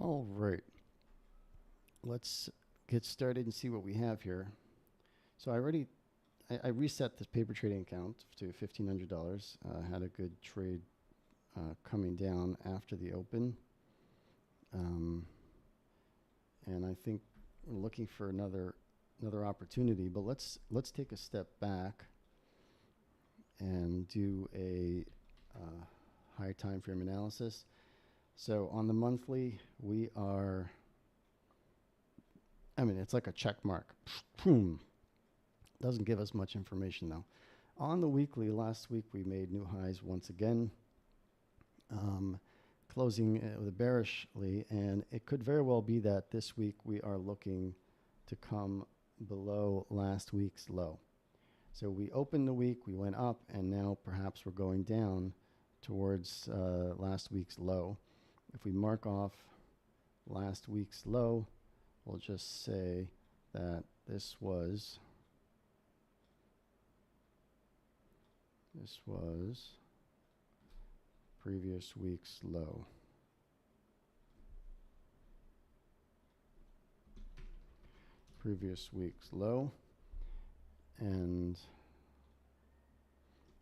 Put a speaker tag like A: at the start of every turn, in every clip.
A: All right, let's get started and see what we have here. So I reset this paper trading account to $1,500. Had a good trade coming down after the open, and I think we're looking for another opportunity. But let's take a step back and do a high time frame analysis. So on the monthly, we are, it's like a check mark. Doesn't give us much information though. On the weekly, last week we made new highs once again, closing with bearishly, and it could very well be that this week we are looking to come below last week's low. So we opened the week, we went up, and now perhaps we're going down towards last week's low. If we mark off last week's low, we'll just say that this was previous week's low. Previous week's low. And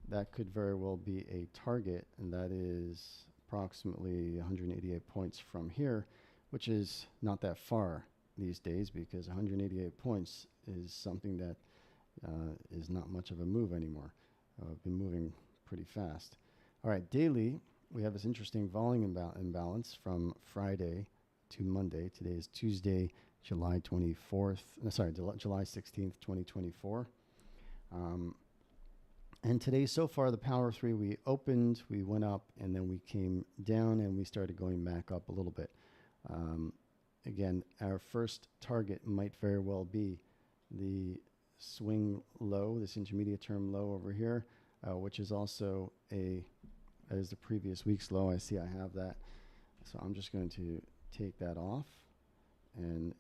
A: that could very well be a target, and that is approximately 188 points from here, which is not that far these days, because 188 points is something that is not much of a move anymore. Been moving pretty fast. All right, daily, we have this interesting volume imbalance from Friday to Monday. Today is Tuesday, July 16th, 2024. And today, so far, the power of three, we opened, we went up, and then we came down, and we started going back up a little bit. Again, our first target might very well be the swing low, this intermediate term low over here, which is also that is the previous week's low. I see I have that. So I'm just going to take that off and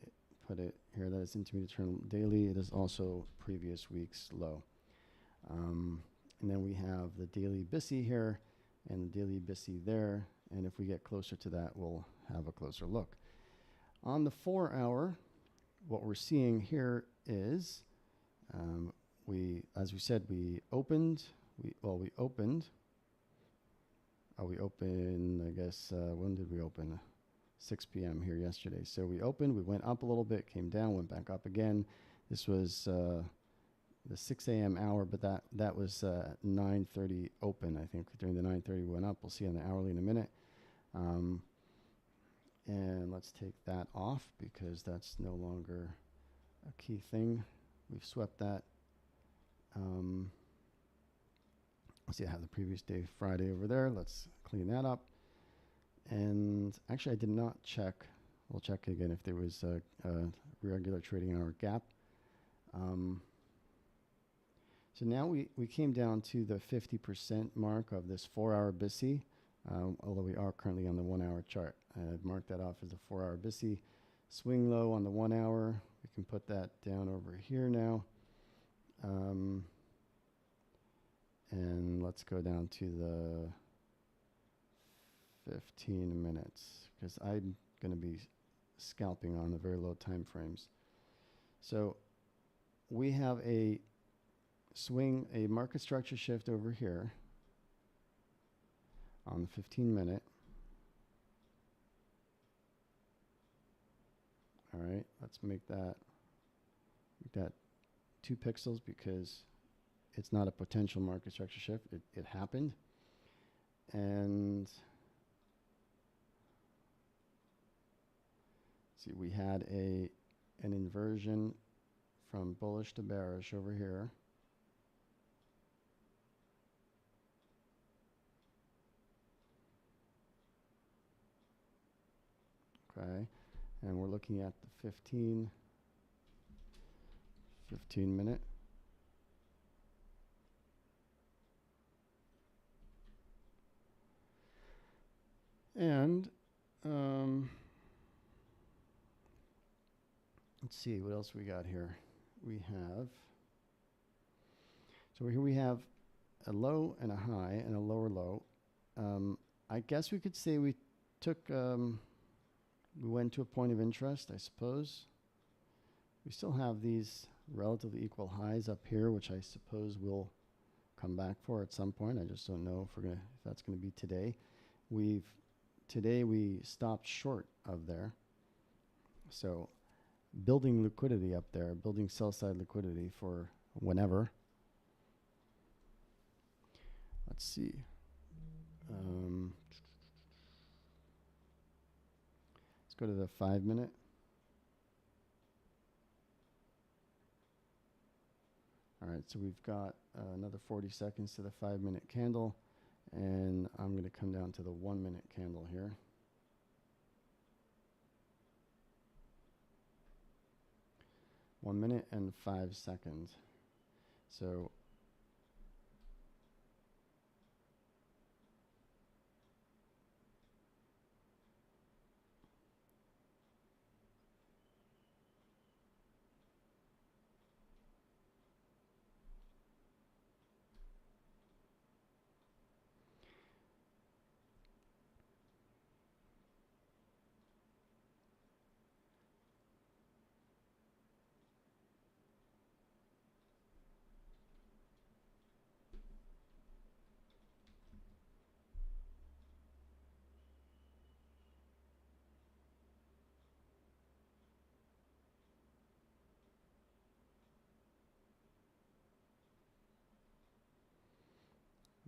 A: put it here. That is intermediate term daily. It is also previous week's low. And then we have the daily BISI here and the daily BISI there. And if we get closer to that, we'll have a closer look. On the 4 hour, what we're seeing here is, as we said, we opened, we opened, I guess, when did we open? 6 p.m. here yesterday. So we opened, we went up a little bit, came down, went back up again. This was the 6 a.m. hour, but that was 9:30 open. I think during the 9:30 we went up. We'll see on the hourly in a minute. And let's take that off because that's no longer a key thing. We've swept that. Let's see, I have the previous day, Friday over there. Let's clean that up. And actually, I did not check. We'll check again if there was a regular trading hour gap. So now we came down to the 50% mark of this 4 hour BISI, although we are currently on the 1 hour chart. I've marked that off as a 4 hour BISI. Swing low on the 1 hour. We can put that down over here now. And let's go down to the 15 minutes because I'm going to be scalping on the very low time frames. So we have a market structure shift over here on the 15 minute. All right, let's make that 2 pixels because it's not a potential market structure shift. It happened. And see, we had an inversion from bullish to bearish over here. Okay, and we're looking at the 15 minute. And let's see what else we got here. So here we have a low and a high and a lower low. I guess we could say we took we went to a point of interest, I suppose. We still have these relatively equal highs up here, which I suppose we'll come back for at some point. I just don't know if that's gonna be today. Today we stopped short of there. So building liquidity up there, building sell side liquidity for whenever. Let's see. Let's go to the 5 minute. All right, so we've got another 40 seconds to the 5 minute candle, and I'm going to come down to the 1 minute candle here. One minute and 5 seconds. So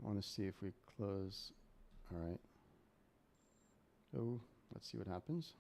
A: I want to see if we close. All right. Oh, let's see what happens.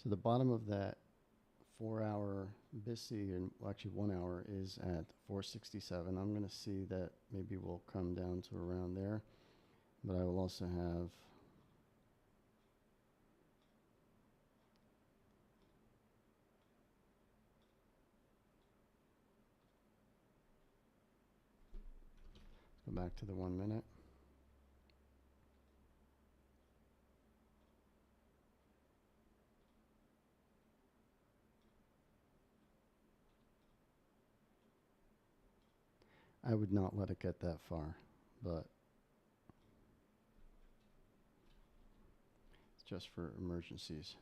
A: So the bottom of that 4 hour BISI, and well, actually 1 hour, is at 467. I'm going to see that maybe we'll come down to around there, but I will also have go back to the 1 minute. I would not let it get that far, but it's just for emergencies.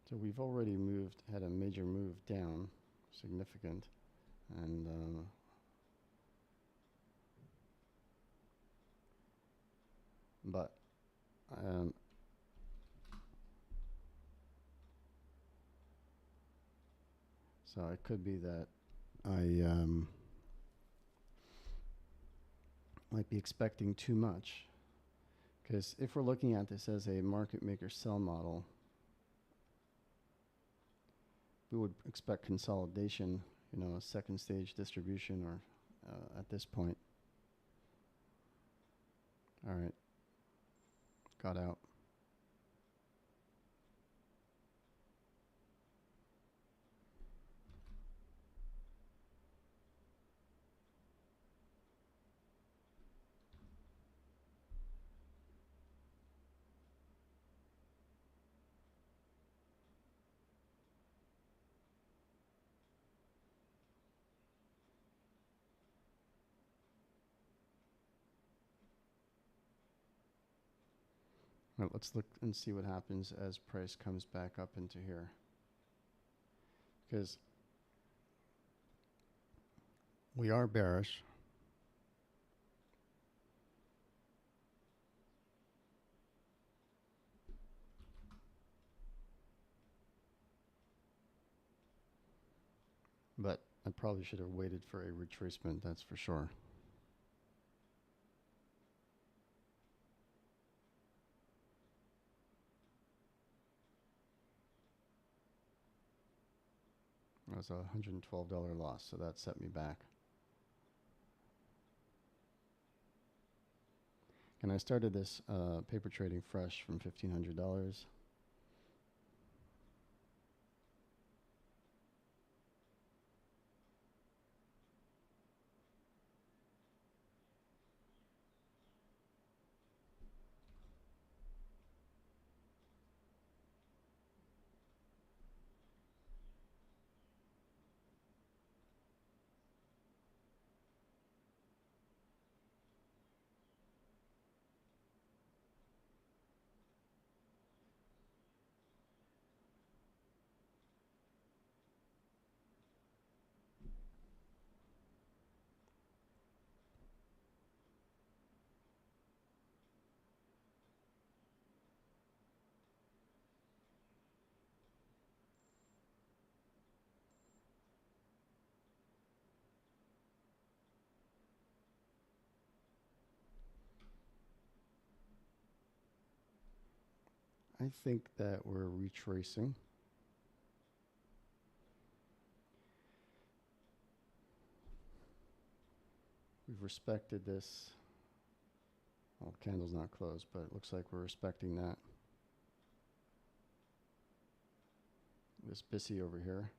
A: So we've already had a major move down, significant, and but so it could be that I might be expecting too much, because if we're looking at this as a market maker sell model, we would expect consolidation, a second stage distribution, or at this point. All right, got out. All right, let's look and see what happens as price comes back up into here. Because we are bearish. But I probably should have waited for a retracement, that's for sure. That was a $112 loss, so that set me back. And I started this paper trading fresh from $1,500. I think that we're retracing. We've respected this. Well, the candle's not closed, but it looks like we're respecting that. This BISI over here.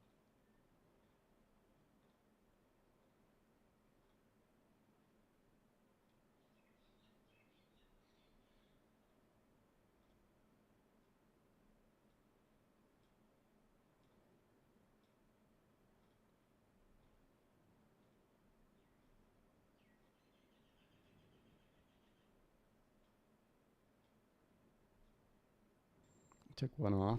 A: Took one off.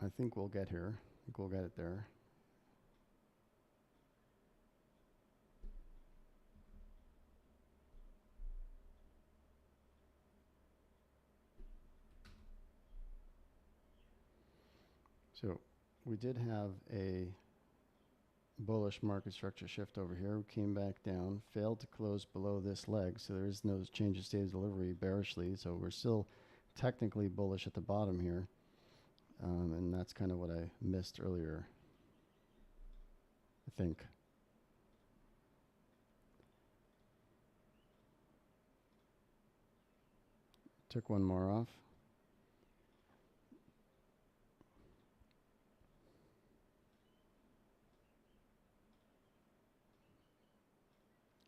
A: I think we'll get here. I think we'll get it there. So we did have a bullish market structure shift over here. We came back down, failed to close below this leg, so there is no change of state of delivery bearishly. So we're still technically bullish at the bottom here. And that's kind of what I missed earlier, I think. Took one more off.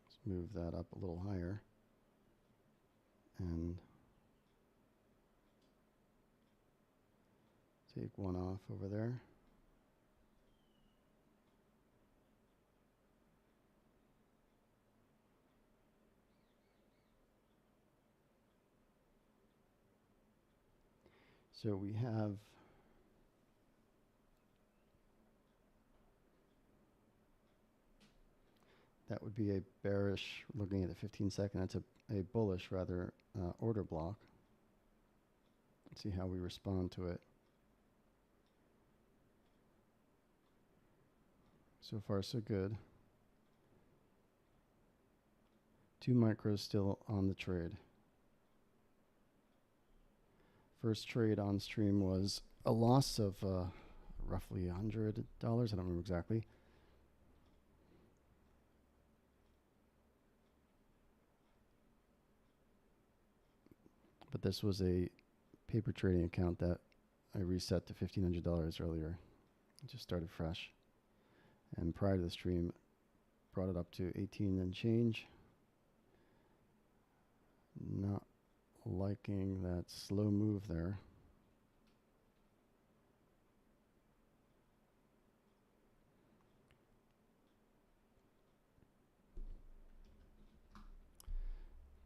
A: Let's move that up a little higher. And take one off over there. So we have that would be a bearish, looking at the 15-second, that's a bullish rather order block. Let's see how we respond to it. So far, so good. 2 micros still on the trade. First trade on stream was a loss of roughly $100. I don't remember exactly. But this was a paper trading account that I reset to $1,500 earlier. It just started fresh. And prior to the stream, brought it up to 18 and change. Not liking that slow move there.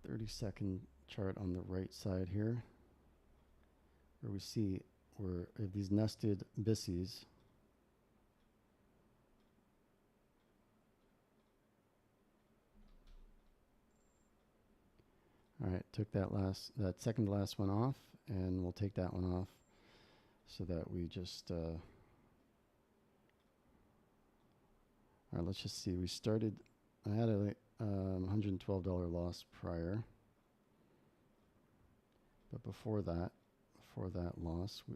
A: "30-second chart on the right side here, where we see these nested BISSEs. All right, took that second to last one off, and we'll take that one off so that we just, all right, let's just see. We started, I had a $112 loss prior, but before that loss, we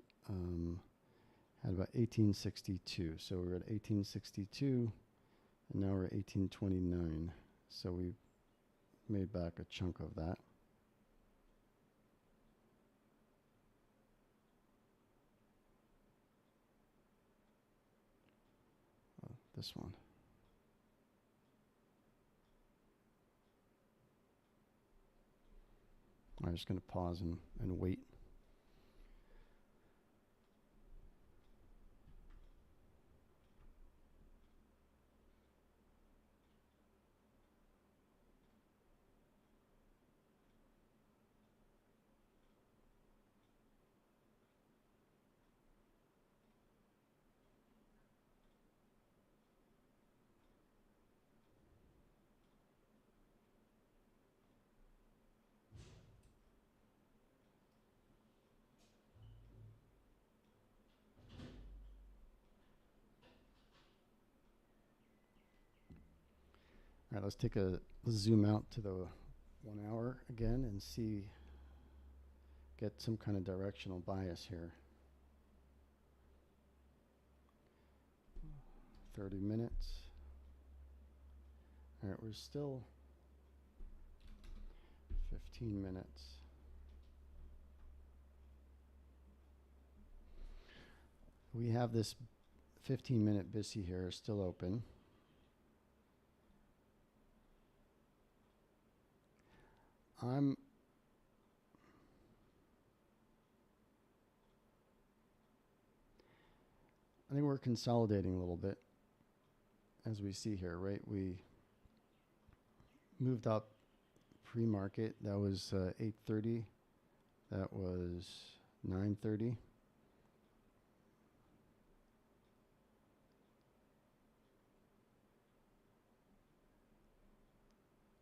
A: had about 1862. So we're at 1862, and now we're at 1829. So we made back a chunk of that. This one. I'm just going to pause and wait. All right, let's zoom out to the 1 hour again and get some kind of directional bias here. 30 minutes. All right, we're still 15 minutes. We have this 15-minute BISSE here still open. I think we're consolidating a little bit, as we see here, right? We moved up pre-market. That was 8:30. That was 9:30.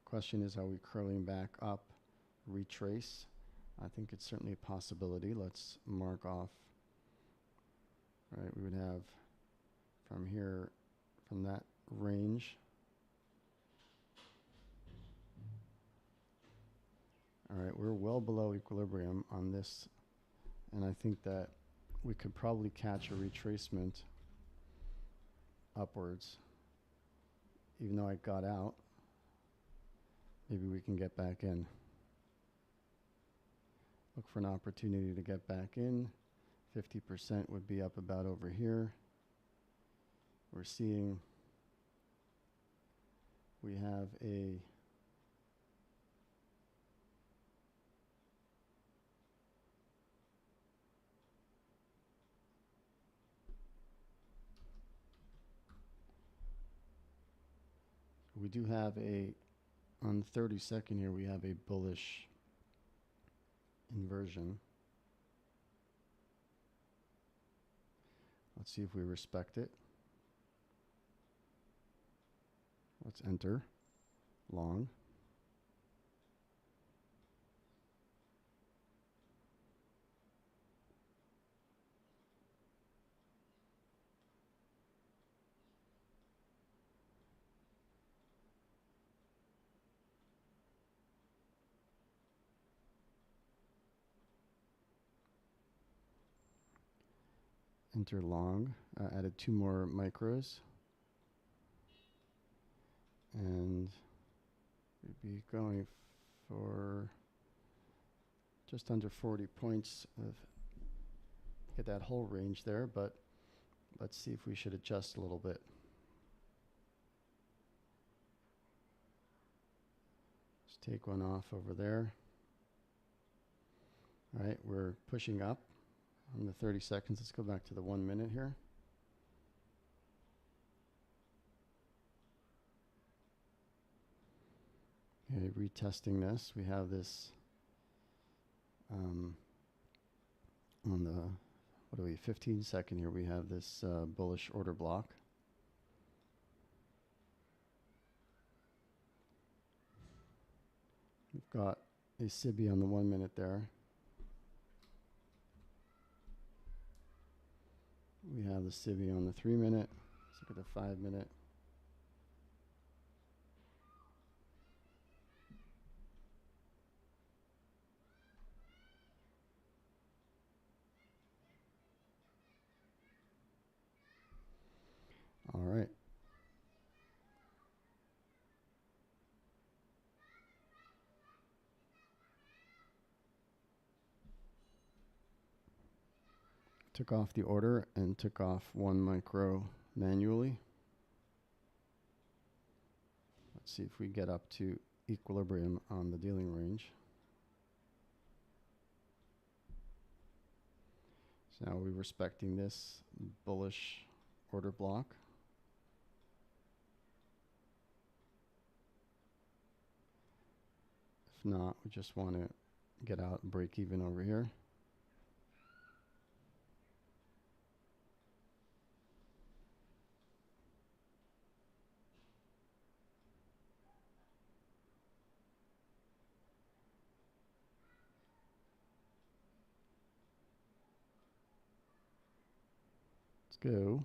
A: Question is, are we curling back up, retrace? I think it's certainly a possibility. Let's mark off. Right, we would have from here, from that range. All right, we're well below equilibrium on this, and I think that we could probably catch a retracement upwards. Even though I got out, maybe we can get back in. Look for an opportunity to get back in. 50% would be up about over here. We're seeing we have a we do have on the 32nd here, we have a bullish inversion. Let's see if we respect it. Let's enter long. enter long, added 2 more micros, and we'd be going for just under 40 points of get that whole range there, but let's see if we should adjust a little bit. Let's take one off over there. All right, we're pushing up on the 30 seconds. Let's go back to the 1 minute here. Okay, retesting this. We have this on the, 15 second here, we have this bullish order block. We've got a SIBI on the 1 minute there. We have the SIBI on the 3 minute. Let's look at the 5 minute. All right. Took off the order and took off 1 micro manually. Let's see if we get up to equilibrium on the dealing range. So now we're respecting this bullish order block. If not, we just want to get out and break even over here. Let's go.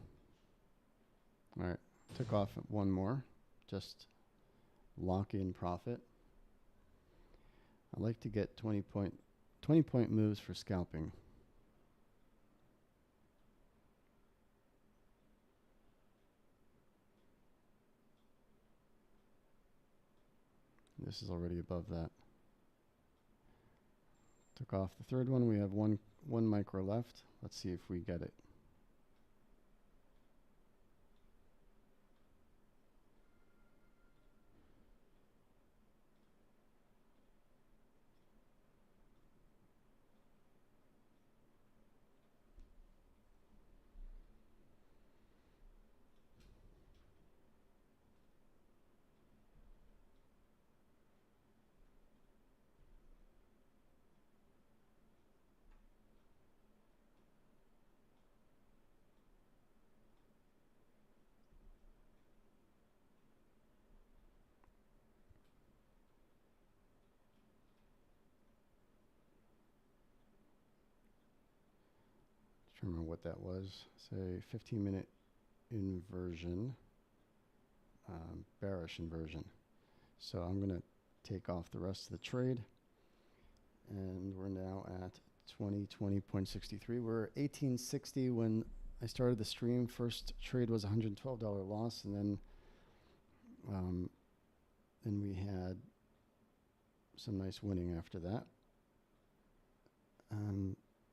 A: All right, took off 1 more, just lock in profit. I like to get 20 point moves for scalping. This is already above that. Took off the 3rd one. We have one micro left. Let's see if we get it. Trying to remember what that was. Say 15-minute inversion, bearish inversion. So I'm going to take off the rest of the trade, and we're now at 20.63. We're at 1860 when I started the stream. First trade was $112 loss, and then we had some nice winning after that.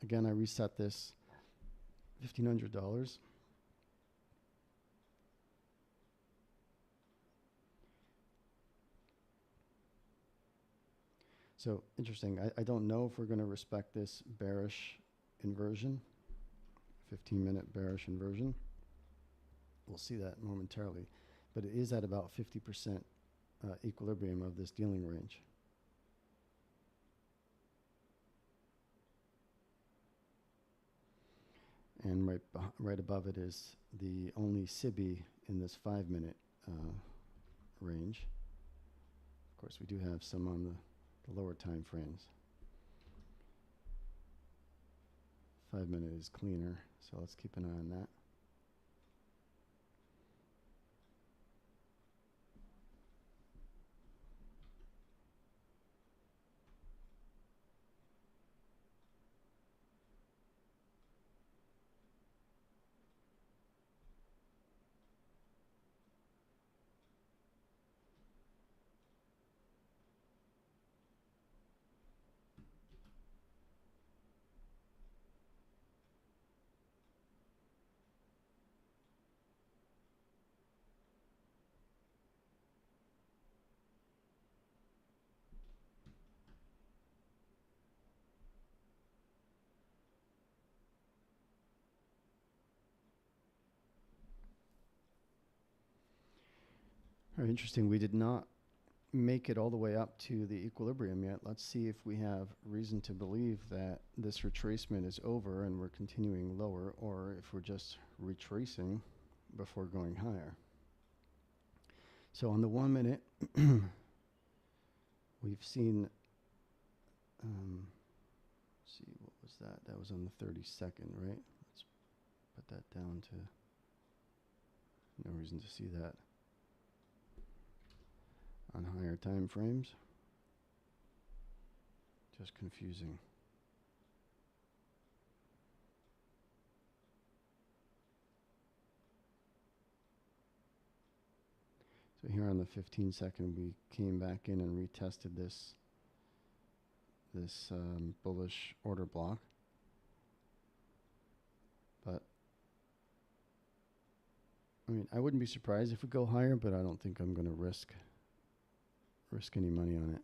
A: Again, I reset this $1,500. So interesting. I don't know if we're going to respect this bearish inversion, 15-minute bearish inversion. We'll see that momentarily. But it is at about 50% equilibrium of this dealing range. And right above it is the only SIBI in this 5-minute range. Of course, we do have some on the lower time frames. 5-minute is cleaner, so let's keep an eye on that. Very interesting. We did not make it all the way up to the equilibrium yet. Let's see if we have reason to believe that this retracement is over and we're continuing lower, or if we're just retracing before going higher. So on the 1 minute, we've seen, let's see, what was that? That was on the 32nd, right? Let's put that down to, no reason to see that on higher time frames. Just confusing. So here on the 15-second, we came back in and retested this bullish order block. But I mean, I wouldn't be surprised if we go higher, but I don't think I'm going to risk any money on it.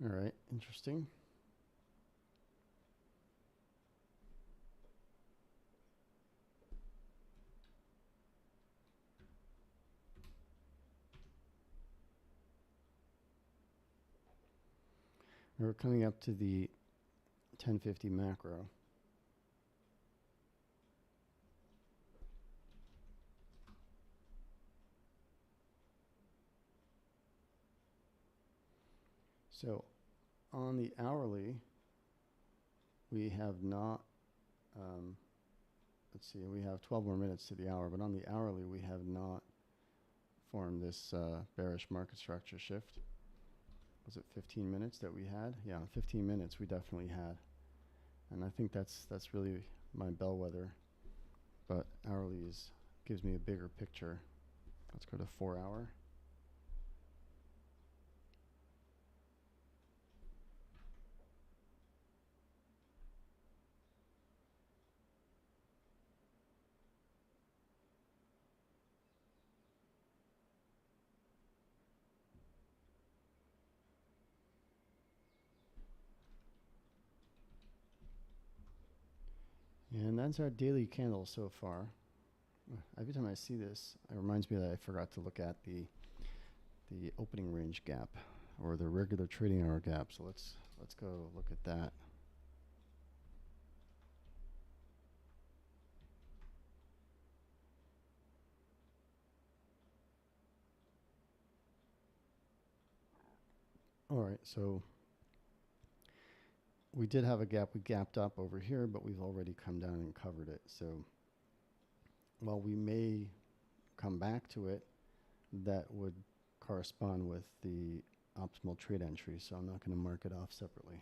A: All right, interesting. We're coming up to the 1050 macro. So on the hourly, we have not, let's see, we have 12 more minutes to the hour, but on the hourly, we have not formed this bearish market structure shift. Was it 15 minutes that we had? Yeah, 15 minutes we definitely had. And I think that's really my bellwether. But hourly gives me a bigger picture. Let's go to 4 hour. And that's our daily candle so far. Every time I see this, it reminds me that I forgot to look at the opening range gap, or the regular trading hour gap. So let's go look at that. All right, so we did have a gap. We gapped up over here, but we've already come down and covered it. So while we may come back to it, that would correspond with the optimal trade entry. So I'm not going to mark it off separately.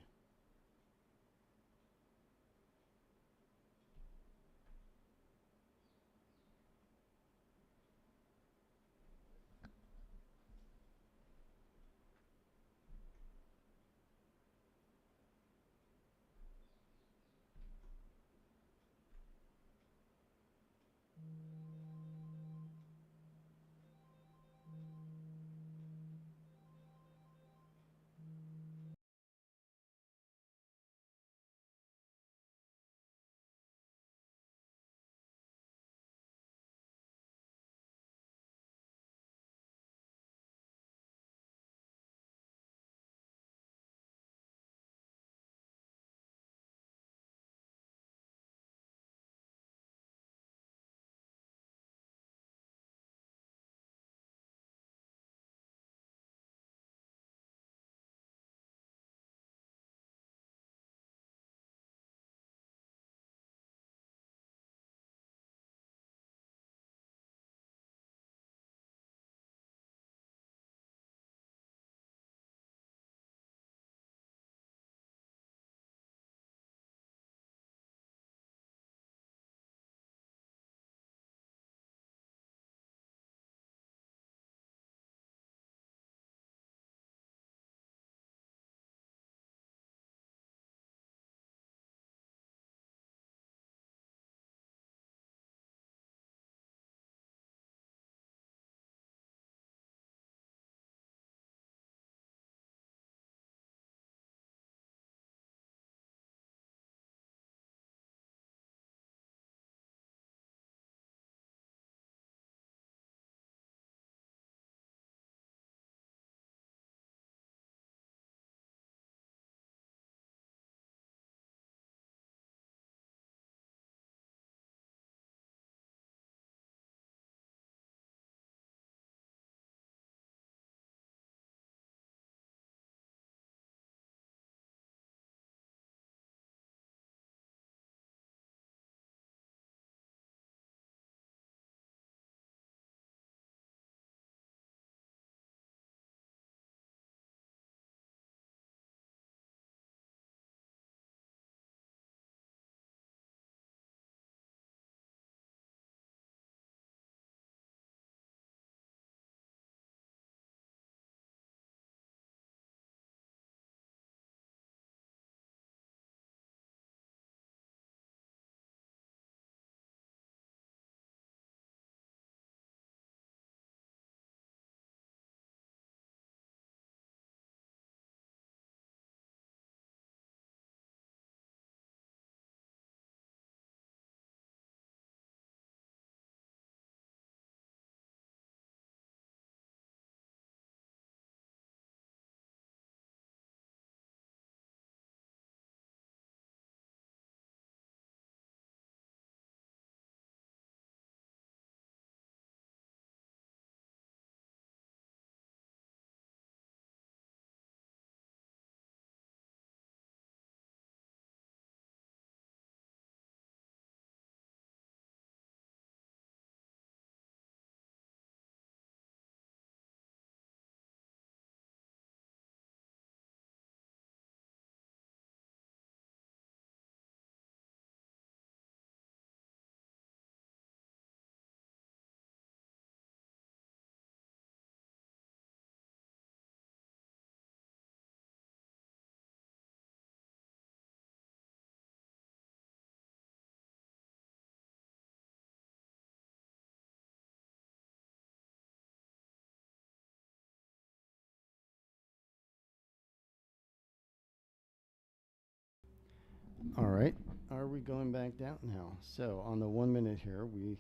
A: All right. Are we going back down now? So on the 1 minute here, we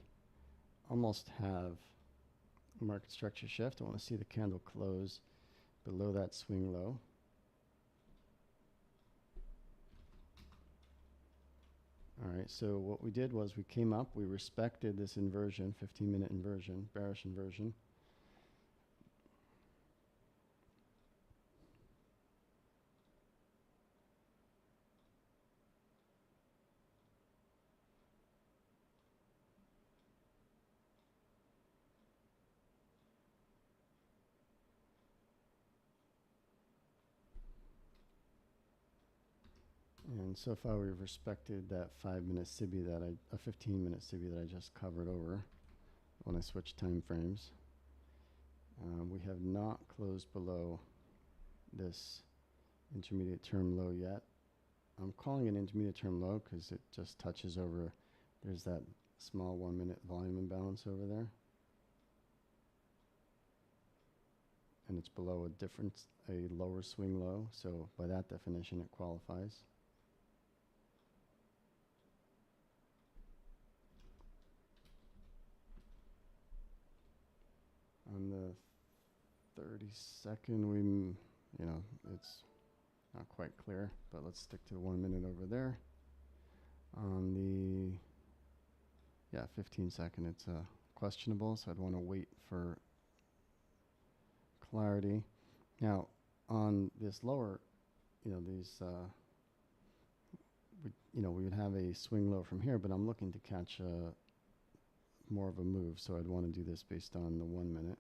A: almost have market structure shift. I want to see the candle close below that swing low. All right, so what we did was we came up, we respected this inversion, 15-minute inversion, bearish inversion. And so far we've respected that 5-minute SIBI that a 15-minute SIBI that I just covered over when I switched time frames. We have not closed below this intermediate term low yet. I'm calling it intermediate term low because it just touches over. There's that small 1-minute volume imbalance over there. And it's below a lower swing low. So by that definition, it qualifies. On the 32nd, it's not quite clear, but let's stick to the 1 minute over there. On the 15-second, it's questionable, so I'd want to wait for clarity. Now, on this lower, we would have a swing low from here, but I'm looking to catch more of a move, so I'd want to do this based on the 1 minute.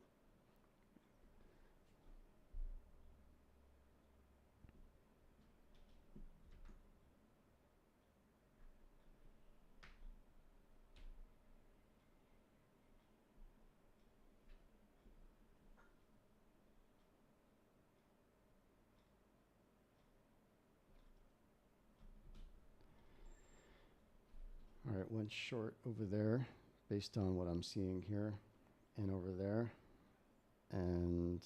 A: All right, went short over there based on what I'm seeing here and over there. And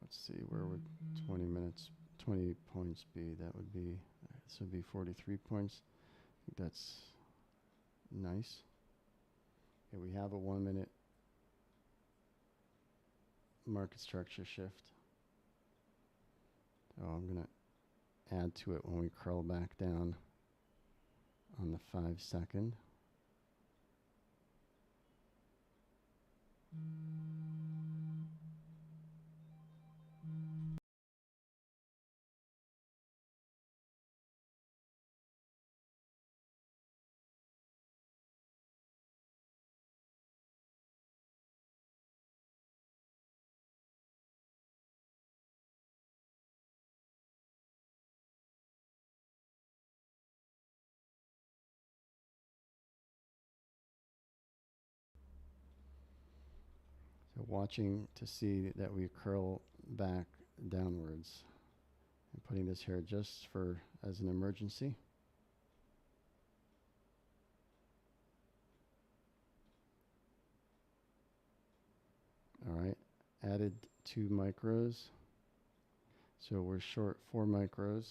A: let's see, where would 20 points be? That would be, this would be 43 points. I think that's nice. Okay, we have a 1 minute market structure shift. So I'm going to add to it when we curl back down on the 5-second. So watching to see that we curl back downwards and putting this here just as an emergency. All right, added 2 micros. So we're short 4 micros.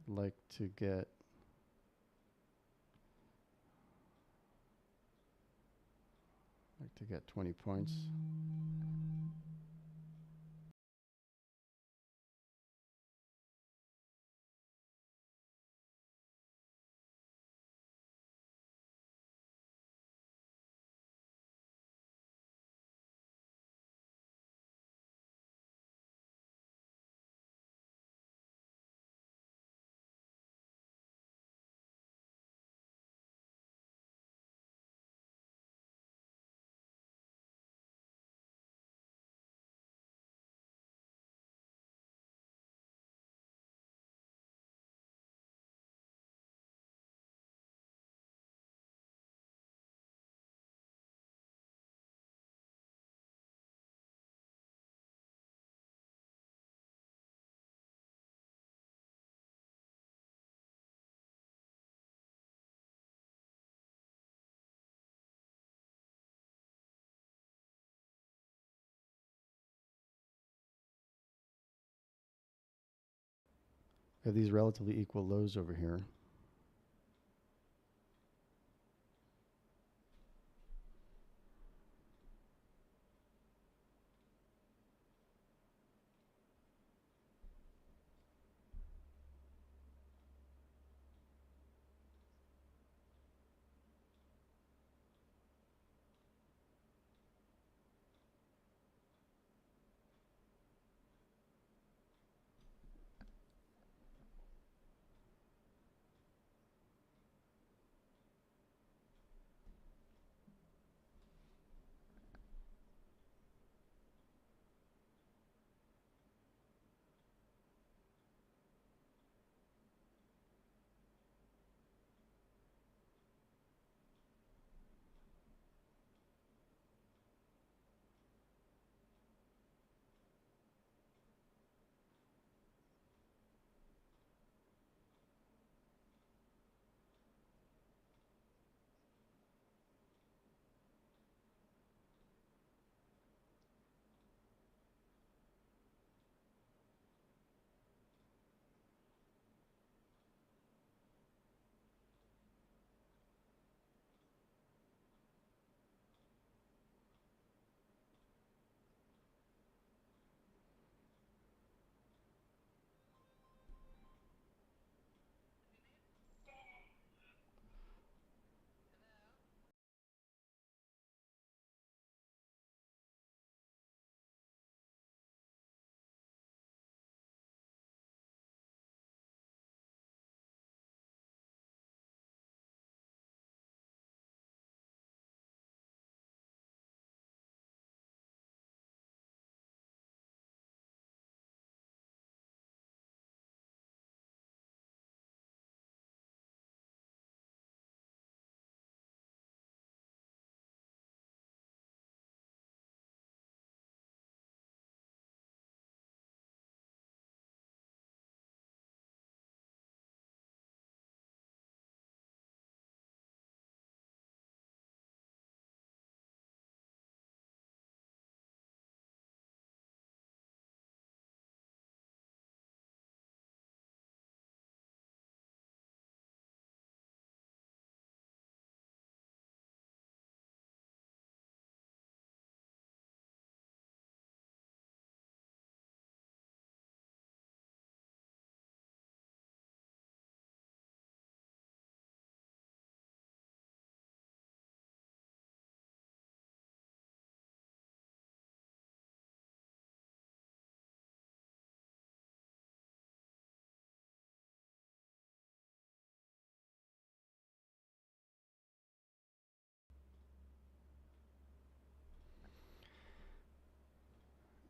A: Like to get like to get 20 points. We have these relatively equal lows over here.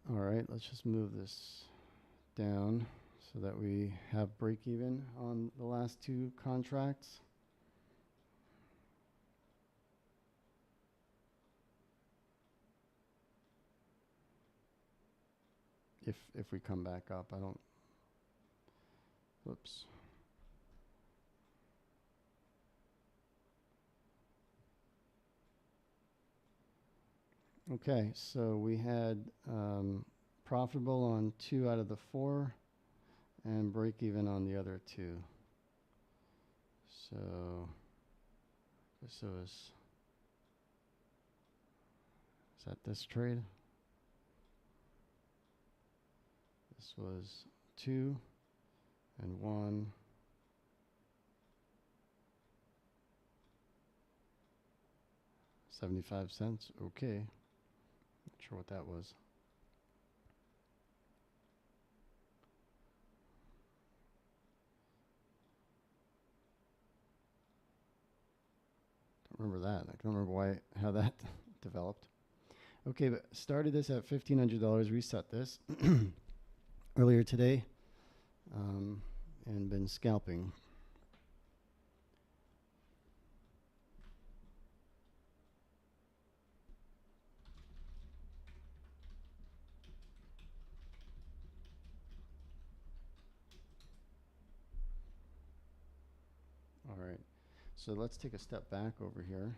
A: All right, let's just move this down so that we have break even on the last two contracts. If we come back up, I don't, whoops. Okay, so we had profitable on 2 out of the 4 and break even on the other 2. So this was, is that this trade? This was 2 and 1. $0.75. Okay. Not sure what that was. Don't remember that. I don't remember how that developed. Okay, but started this at $1,500. Reset this earlier today, and been scalping. All right, so let's take a step back over here.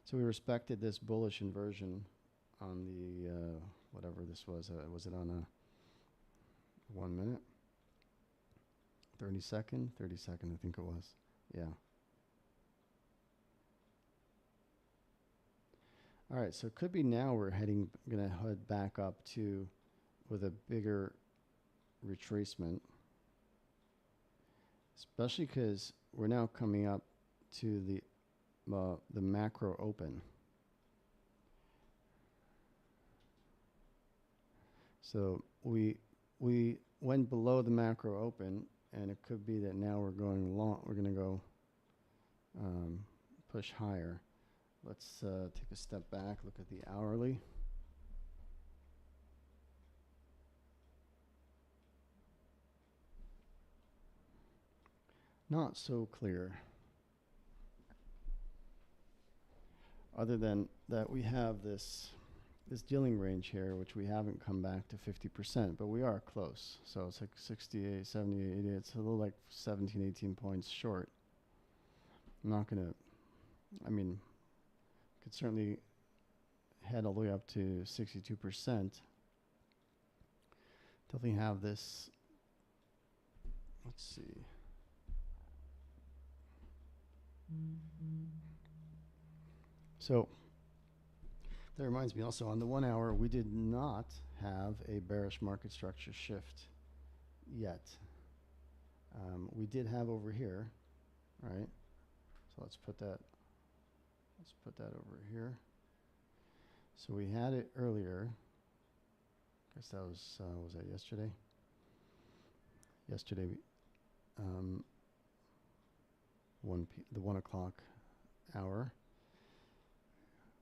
A: So we respected this bullish inversion on the, whatever this was. Was it on a 1 minute? 30 second? 30 second, I think it was. Yeah. All right, so it could be now we're going to head back up to with a bigger retracement, especially because we're now coming up to the macro open. So we went below the macro open, and it could be that now we're going long. We're going to go push higher. Let's take a step back, look at the hourly. Not so clear. Other than that, we have this dealing range here, which we haven't come back to 50%, but we are close. So it's like 68, 78, 80. It's a little like 17, 18 points short. I'm not going to, I mean, could certainly head all the way up to 62%. Definitely have this, let's see. So that reminds me also, on the 1 hour, we did not have a bearish market structure shift yet. We did have over here, right? So let's put that over here. So we had it earlier. I guess that was that yesterday? Yesterday, the 1 o'clock hour.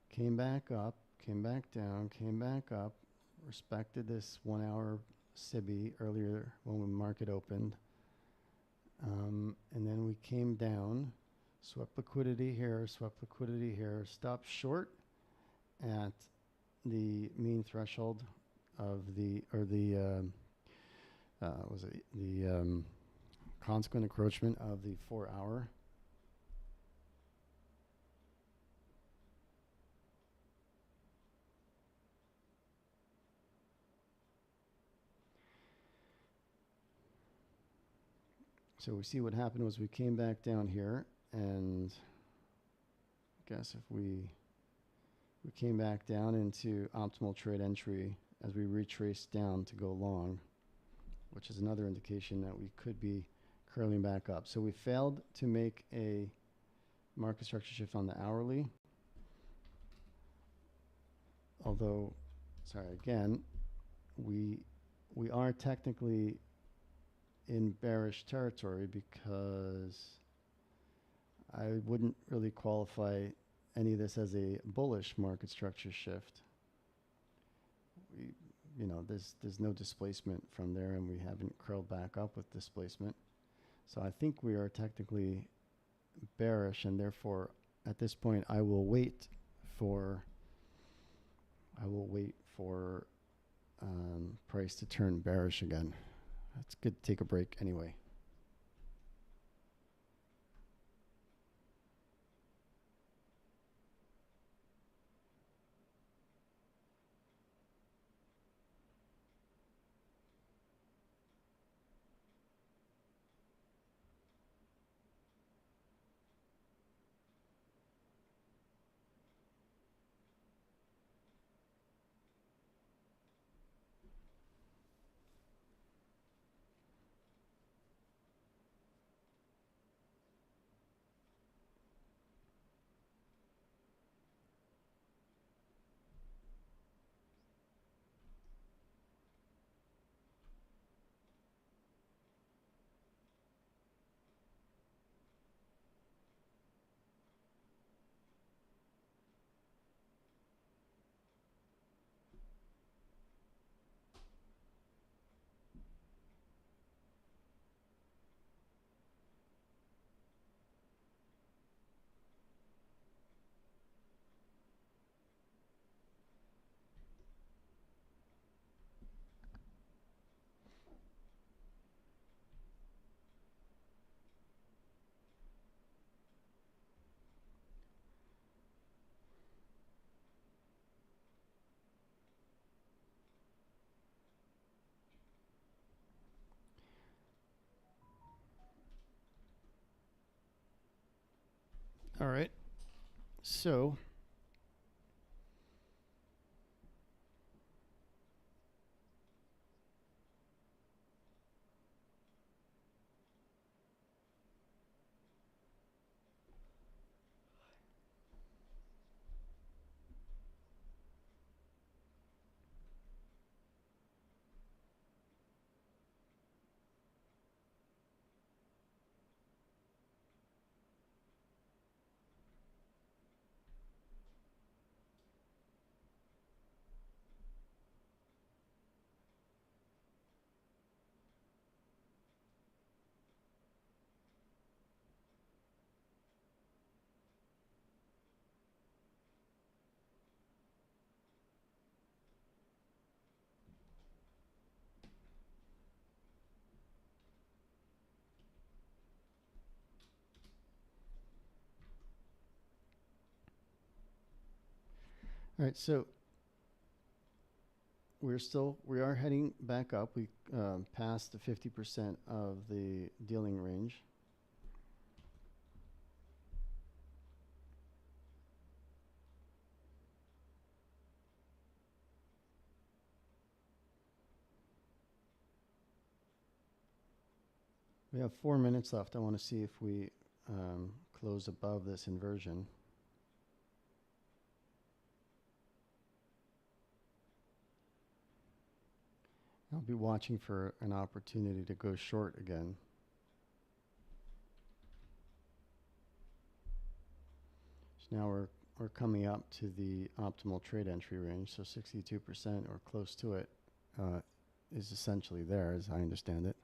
A: Came back up, came back down, came back up, respected this 1 hour SIBI earlier when the market opened. And then we came down, swept liquidity here, stopped short at the mean threshold of the consequent encroachment of the 4 hour. So we see what happened was we came back down here, and I guess if we came back down into optimal trade entry as we retraced down to go long, which is another indication that we could be curling back up. So we failed to make a market structure shift on the hourly. Although, sorry, again, we are technically in bearish territory because I wouldn't really qualify any of this as a bullish market structure shift. There's no displacement from there, and we haven't curled back up with displacement. So I think we are technically bearish, and therefore at this point I will wait for price to turn bearish again. It's good to take a break anyway. All right. So all right, so we are heading back up. We passed the 50% of the dealing range. We have 4 minutes left. I want to see if we close above this inversion. I'll be watching for an opportunity to go short again. So now we're coming up to the optimal trade entry range. So 62% or close to it is essentially there, as I understand it.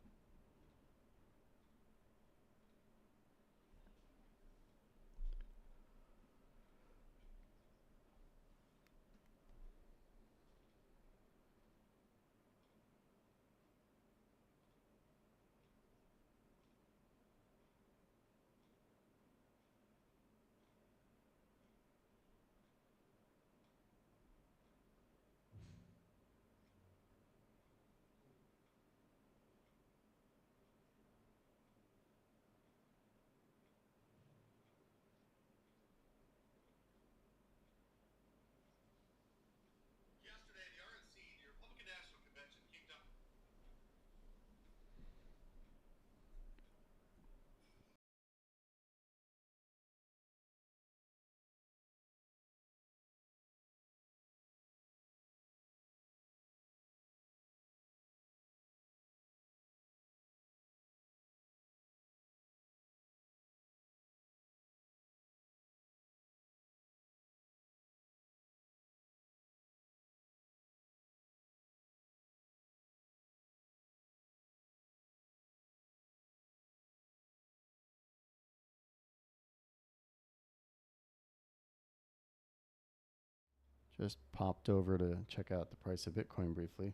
A: Just popped over to check out the price of Bitcoin briefly.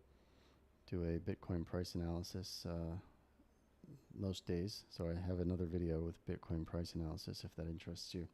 A: Do a Bitcoin price analysis most days. So I have another video with Bitcoin price analysis if that interests you.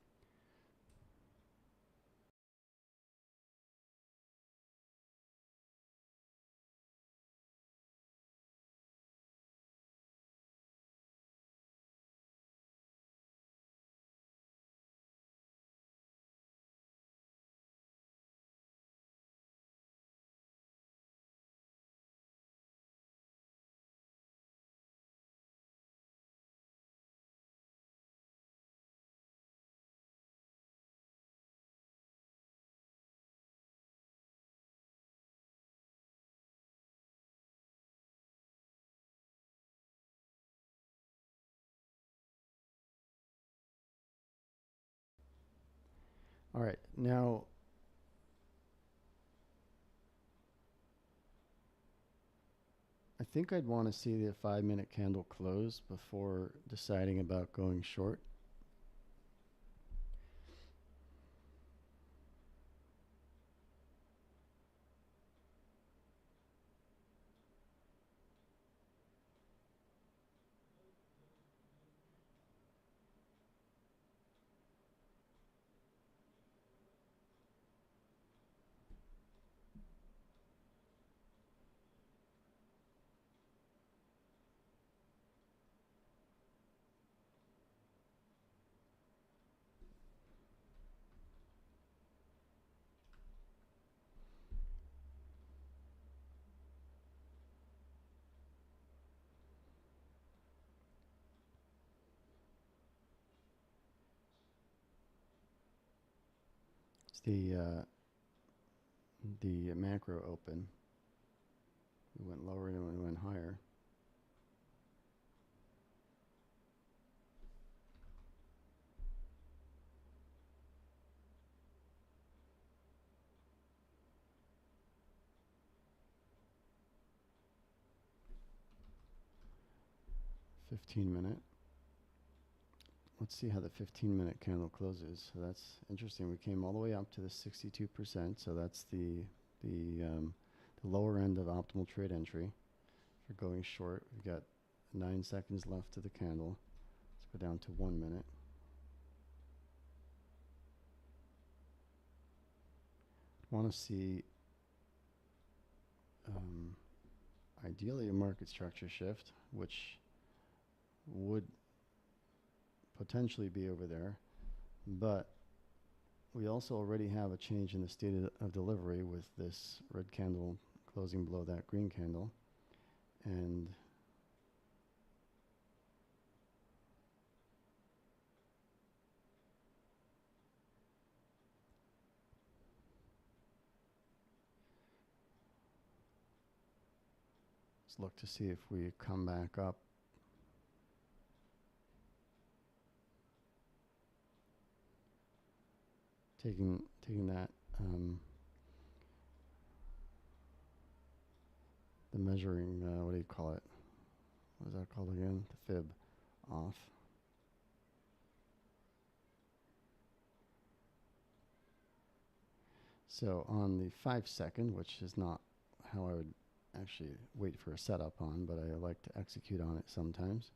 A: All right, now I think I'd want to see the 5-minute candle close before deciding about going short. the macro open. We went lower and we went higher. $15-minute. Let's see how the 15-minute candle closes. So that's interesting. We came all the way up to the 62%. So that's the lower end of optimal trade entry for going short. We've got 9 seconds left of the candle. Let's go down to 1 minute. Want to see ideally a market structure shift, which would potentially be over there, but we also already have a change in the state of delivery with this red candle closing below that green candle, and let's look to see if we come back up. Taking that the measuring, what do you call it? What is that called again? The fib off. So on the 5 second, which is not how I would actually wait for a setup on, but I like to execute on it sometimes.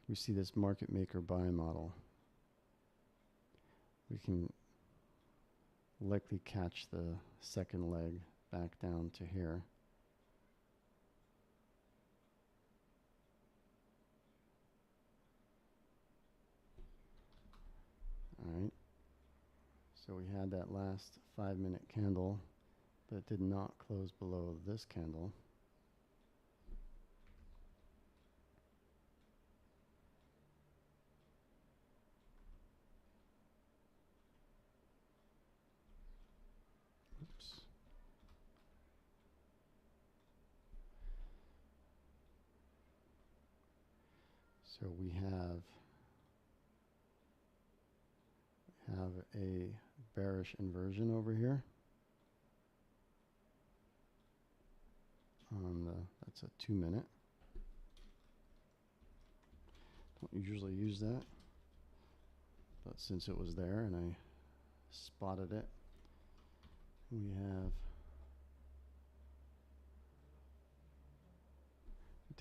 A: We see this market maker buy model. We can likely catch the second leg back down to here. All right. So we had that last 5-minute candle that did not close below this candle. Oops. So we have a bearish inversion over here. That's a 2 minute. Don't usually use that, but since it was there and I spotted it, we have,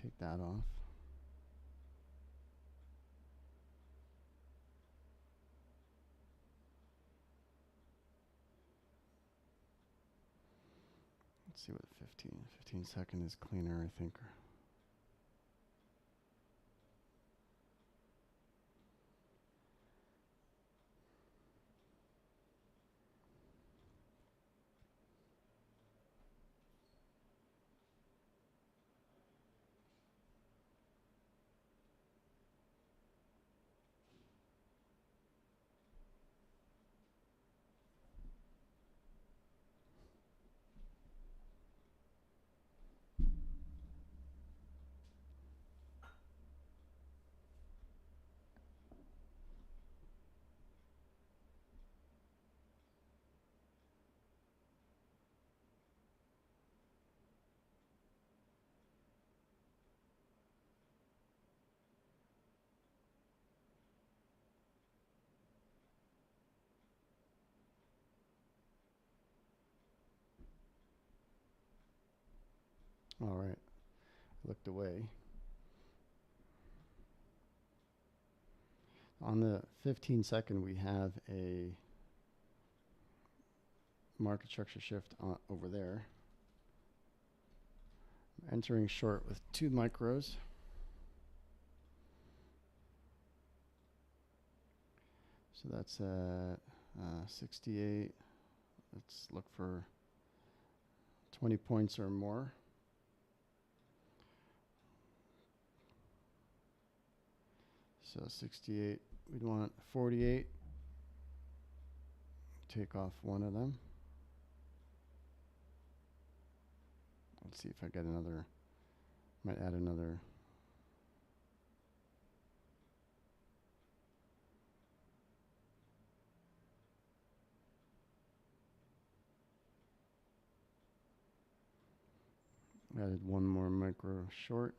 A: take that off. Let's see what 15 second is cleaner, I think. All right, looked away. On the 15 second, we have a market structure shift over there. Entering short with 2 micros. So that's at 68. Let's look for 20 points or more. So 68, we'd want 48. take off one of them. Let's see if I get another, might add another. Added one more micro short.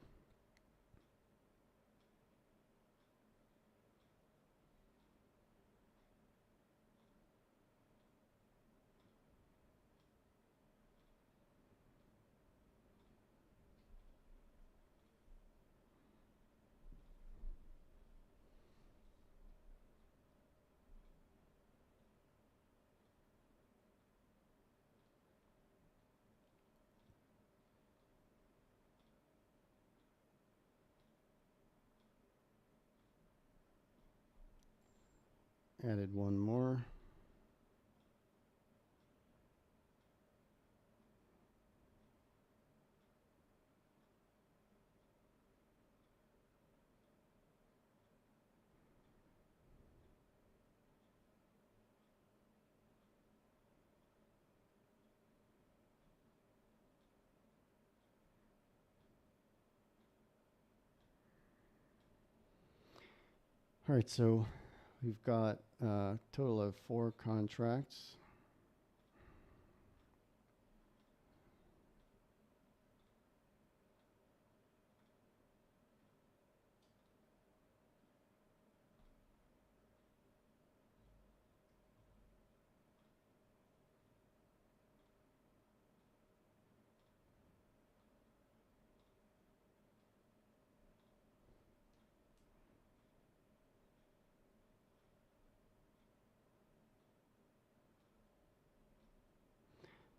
A: Added one more. All right, so we've got a total of 4 contracts.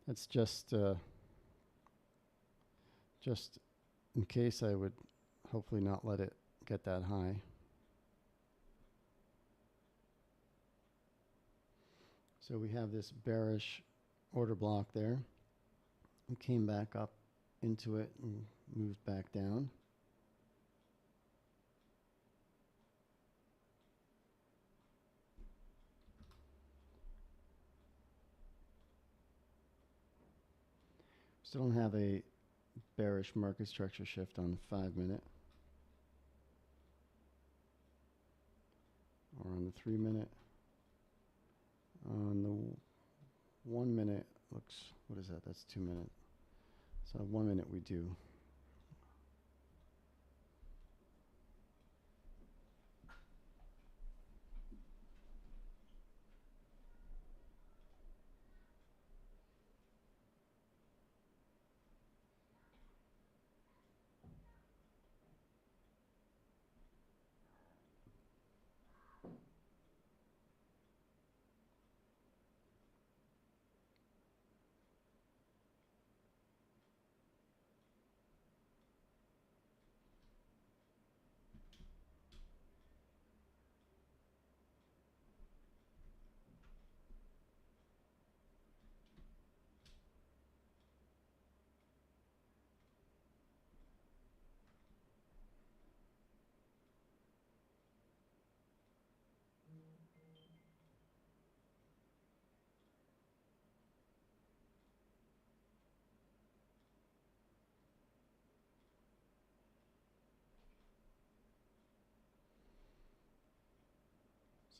A: That's just in case. I would hopefully not let it get that high. So we have this bearish order block there. We came back up into it and moved back down. Still don't have a bearish market structure shift on the 5-minute. Or on the 3-minute. On the 1-minute looks, what is that? That's 2-minute. So 1-minute we do.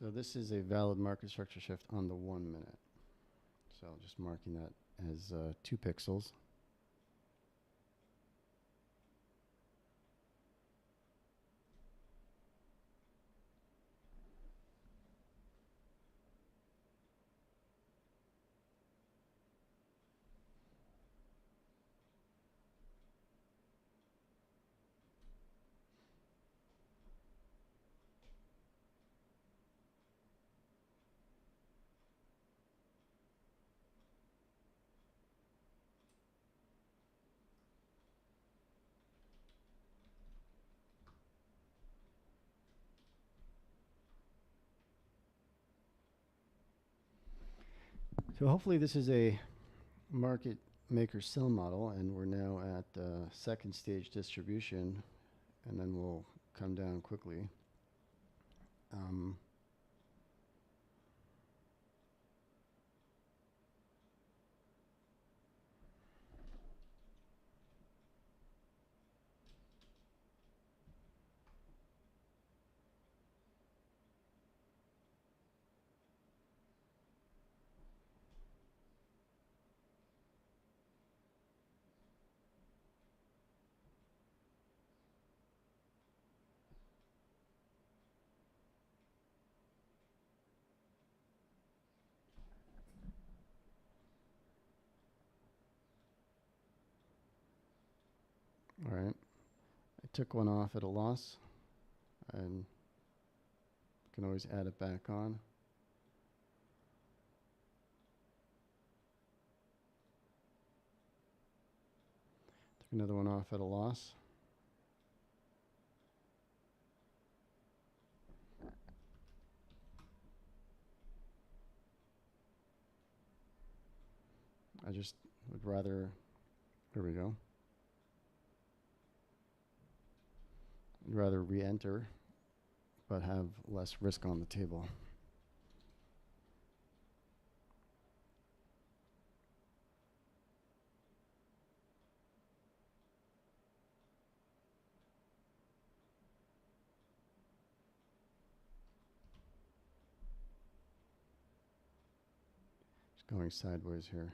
A: So this is a valid market structure shift on the 1-minute. So just marking that as 2 pixels. So hopefully this is a market maker sell model, and we're now at second stage distribution, and then we'll come down quickly. All right. I took one off at a loss, and can always add it back on. Took another one off at a loss. I just would rather, here we go. I'd rather re-enter, but have less risk on the table. Just going sideways here.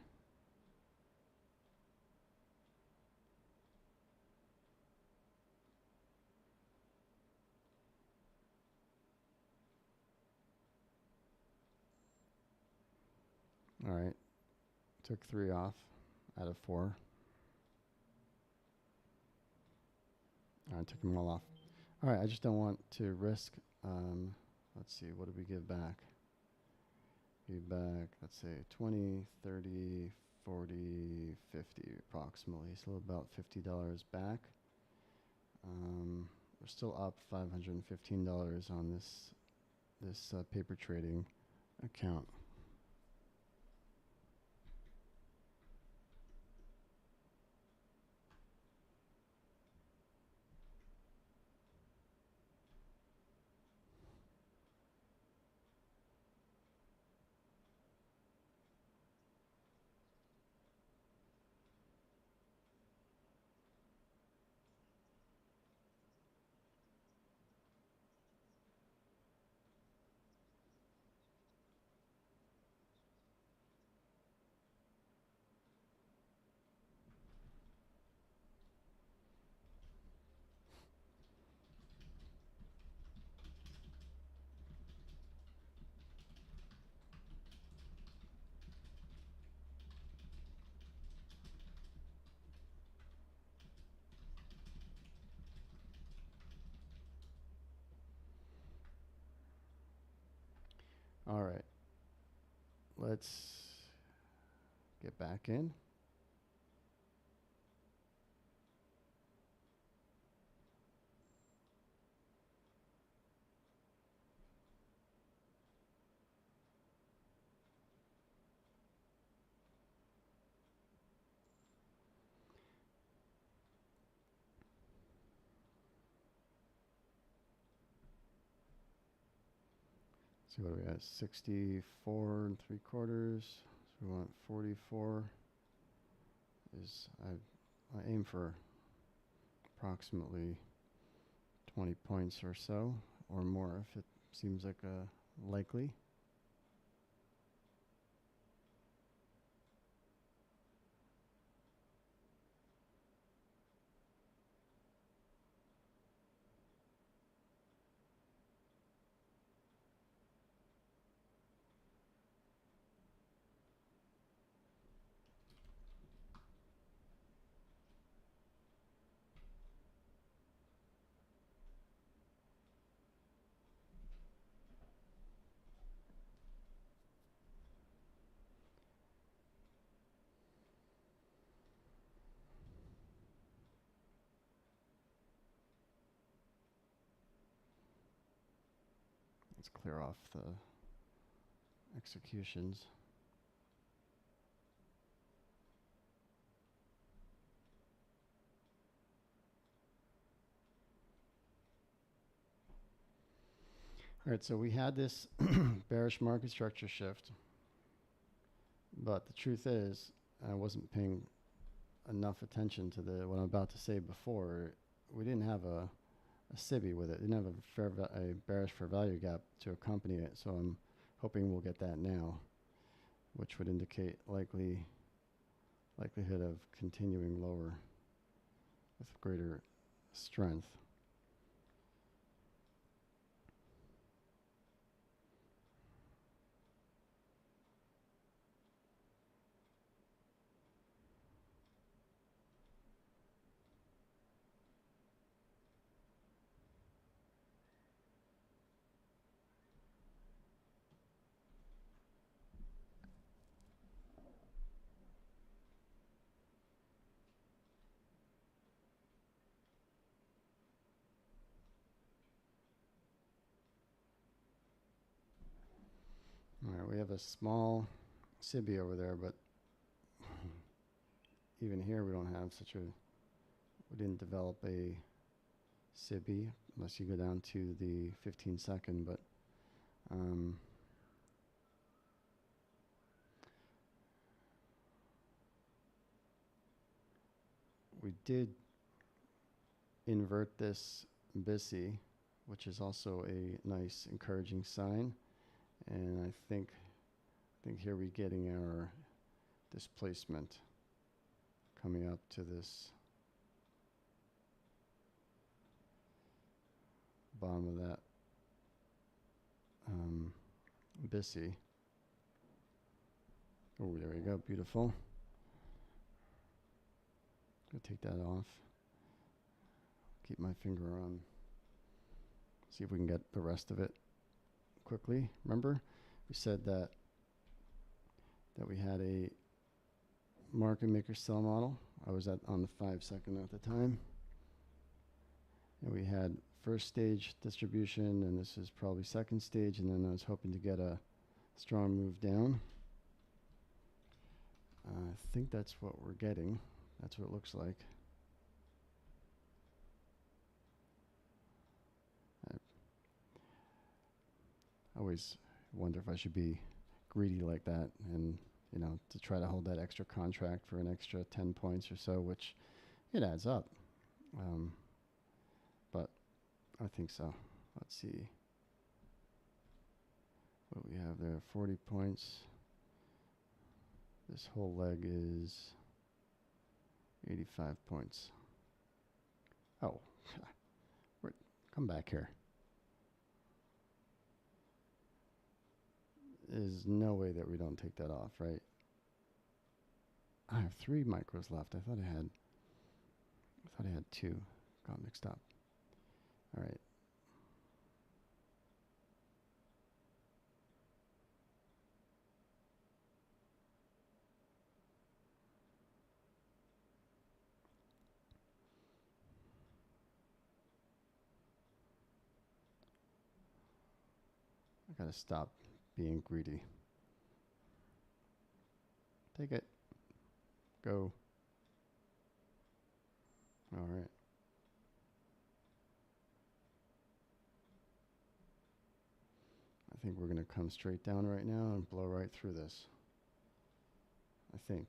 A: All right, took 3 off out of 4. All right, took them all off. All right, I just don't want to risk, let's see, what did we give back? Give back, let's say 20, 30, 40, 50 approximately, so about $50 back. We're still up $515 on this paper trading account. All right, let's get back in. See what we got, 64 3/4. So we want 44. I aim for approximately 20 points or so, or more if it seems like likely. Let's clear off the executions. All right, so we had this bearish market structure shift, but the truth is I wasn't paying enough attention to what I'm about to say before. We didn't have a SIBI with it. Didn't have a bearish fair value gap to accompany it, so I'm hoping we'll get that now, which would indicate likelihood of continuing lower with greater strength. a small SIBI over there, but even here we don't have such a, we didn't develop a SIBI unless you go down to the 15-second, but we did invert this BISI, which is also a nice encouraging sign, and I think here we're getting our displacement coming up to this bottom of that BISI. Oh, there we go, beautiful. Gonna take that off. Keep my finger on. See if we can get the rest of it quickly. Remember, we said that we had a market maker sell model. I was on the 5-second at the time. And we had first stage distribution, and this is probably second stage, and then I was hoping to get a strong move down. I think that's what we're getting. That's what it looks like. I always wonder if I should be greedy like that, and you know, to try to hold that extra contract for an extra 10 points or so, which it adds up. But I think so. Let's see what we have there. 40 points. This whole leg is 85 points. Oh, come back here. There's no way that we don't take that off, right? I have 3 micros left. I thought I had 2. Got mixed up. All right. I gotta stop being greedy. Take it. Go. All right. I think we're gonna come straight down right now and blow right through this. I think,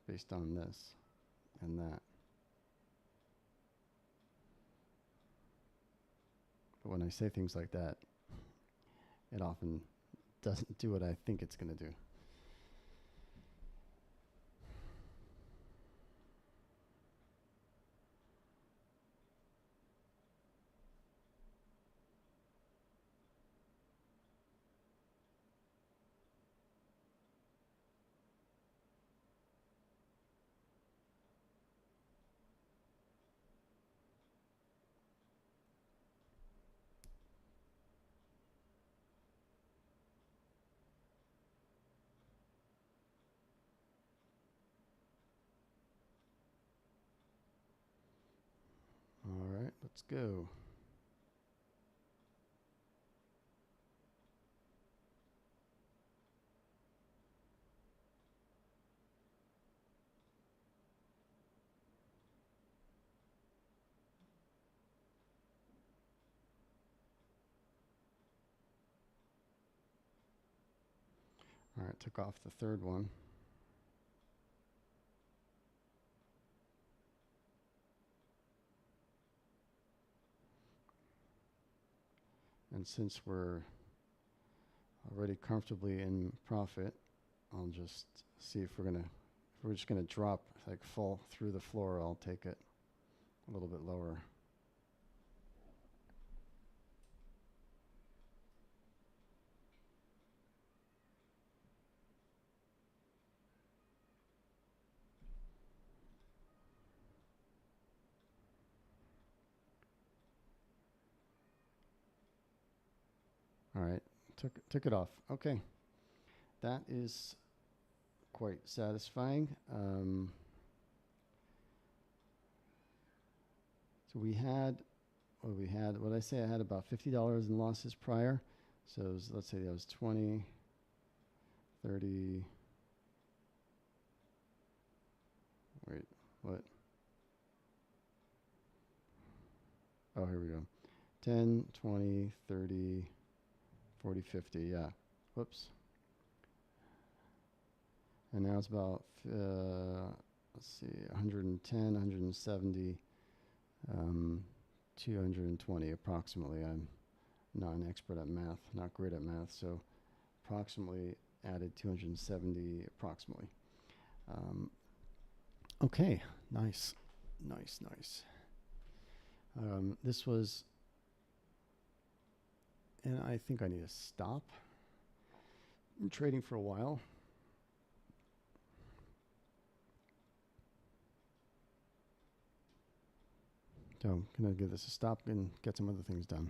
A: based on this and that. But when I say things like that, it often doesn't do what I think it's going to do. All right, let's go. All right, took off the third one. And since we're already comfortably in profit, I'll just see if we're just gonna drop, like fall through the floor, I'll take it a little bit lower. All right, took it off. Okay, that is quite satisfying. So we had what I say, I had about $50 in losses prior. So let's say that was 20. 30. Wait, what? Oh, here we go. 10, 20, 30, 40, 50. Yeah. Whoops. And now it's about, let's see, 110, 170, 220 approximately. I'm not an expert at math, not great at math, so approximately added 270 approximately. Okay, nice. This was, and I think I need to stop. I'm trading for a while. So I'm going to give this a stop and get some other things done.